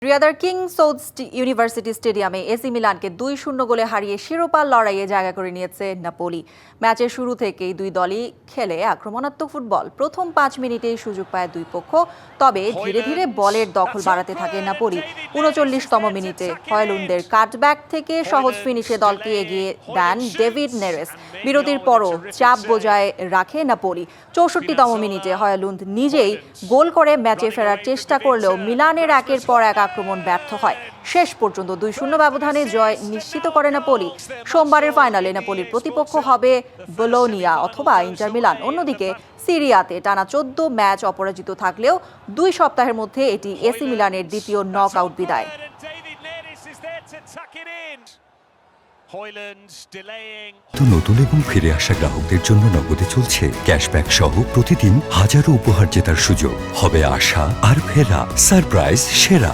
রিয়াদার king Saud university স্টেডিয়ামে AC মিলানকে 2-0 গোলে হারিয়ে শিরোপার লড়াইয়ে জায়গা করে নিয়েছে নাপোলি। ম্যাচের শুরু থেকেই দুই দলই খেলে আক্রমণাত্মক ফুটবল। প্রথম 5 মিনিটেই সুযোগ পায় দুই পক্ষ, তবে ধীরে ধীরে বলের দখল বাড়াতে থাকে নাপোলি। 39তম মিনিটে হয়লুন্ডের কাটব্যাক থেকে সহজ ফিনিশে দলকে এগিয়ে দেন ডেভিড নেরেস। বিরতির পরও চাপ বজায় রাখে নাপোলি। 64তম মিনিটে হয়লুন্ড নিজেই গোল করে ম্যাচে ফেরার চেষ্টা করলেও মিলানের একের পর এক আক্রমণ ব্যর্থ হয়। শেষ পর্যন্ত 2-0 ব্যবধানে জয় নিশ্চিত করে নাপোলি। সোমবারের ফাইনালে নাপোলির প্রতিপক্ষ হবে বোলোনিয়া অথবা ইন্টার মিলান। অন্যদিকে সিরিয়াতে টানা 14 ম্যাচ অপরাজিত থাকলেও 2 সপ্তাহের মধ্যে এটি এসি মিলানের দ্বিতীয় নকআউট বিদায়। নতুন এবং ফিরে আসা গ্রাহকদের জন্য নগদে চলছে ক্যাশব্যাক সহ প্রতিদিন হাজারো উপহার জেতার সুযোগ। হবে আশা আর ফেরা, সারপ্রাইজ সেরা।